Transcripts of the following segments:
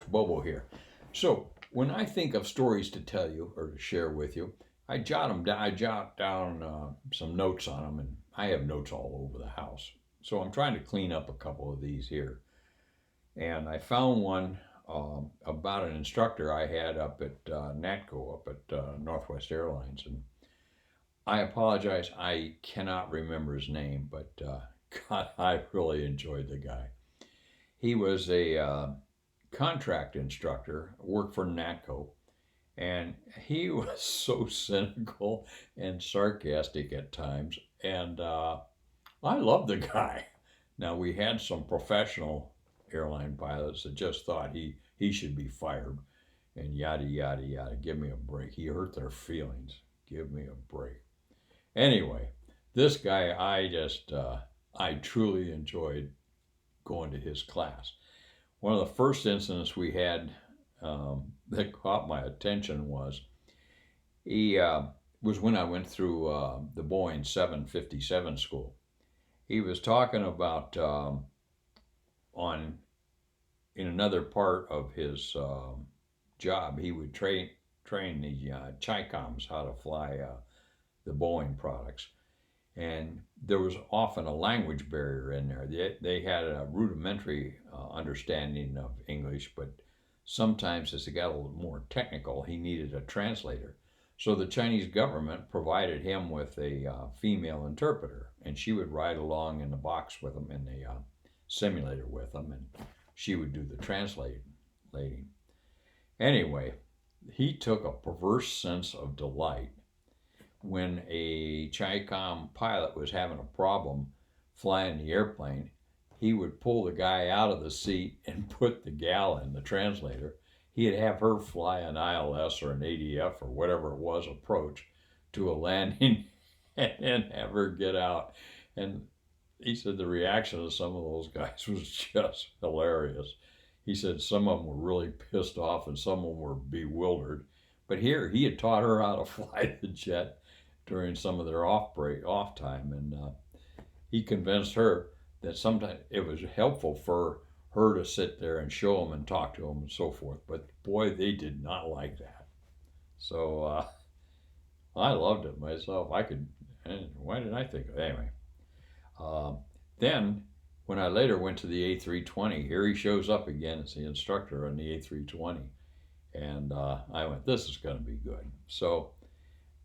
Bobo here. So when I think of stories to tell you or to share with you, I jot them down. I jot down some notes on them, and I have notes all over the house. So I'm trying to clean up a couple of these here, and I found one about an instructor I had up at NATCO, up at Northwest Airlines, and I apologize. I cannot remember his name, but God, I really enjoyed the guy. He was a contract instructor, worked for NATCO, and he was so cynical and sarcastic at times. And I loved the guy. Now, we had some professional airline pilots that just thought he should be fired and yada, yada, yada. Give me a break. He hurt their feelings. Give me a break. Anyway, this guy, I truly enjoyed going to his class. One of the first incidents we had that caught my attention he was when I went through the Boeing 757 school. He was talking about on in another part of his job, he would train the Chicoms how to fly the Boeing products, and there was often a language barrier in there. They had a rudimentary understanding of English, but sometimes as it got a little more technical, he needed a translator. So the Chinese government provided him with a female interpreter, and she would ride along in the box with him in the simulator with him, and she would do the translating. Anyway, he took a perverse sense of delight when a Chicom pilot was having a problem flying the airplane. He would pull the guy out of the seat and put the gal in the translator. He'd have her fly an ILS or an ADF or whatever it was approach to a landing and then have her get out. And he said the reaction of some of those guys was just hilarious. He said some of them were really pissed off and some of them were bewildered. But here, he had taught her how to fly the jet during some of their off time, and he convinced her that sometimes it was helpful for her to sit there and show him and talk to him and so forth. But boy, they did not like that. So I loved it myself. Why did I think of it? Anyway? Uh, then, when I later went to the A320, here he shows up again as the instructor on the A320. And I went, this is going to be good. So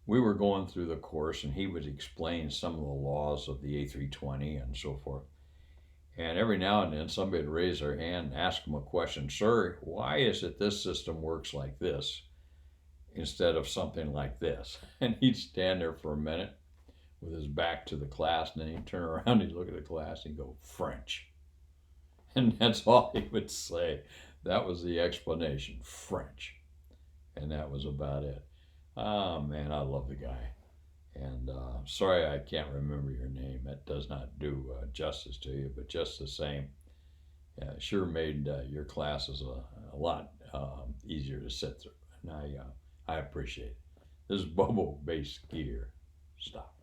we were going through the course, and he would explain some of the laws of the A320 and so forth. And every now and then, somebody would raise their hand and ask him a question. Sir, why is it this system works like this instead of something like this? And he'd stand there for a minute with his back to the class, and then he'd turn around, he'd look at the class, and he'd go, French. And that's all he would say. That was the explanation, French. And that was about it. Oh, man, I love the guy. And sorry I can't remember your name. That does not do justice to you, but just the same, sure made your classes a lot easier to sit through. And I appreciate it. This is Bobo Base Skier. Stop.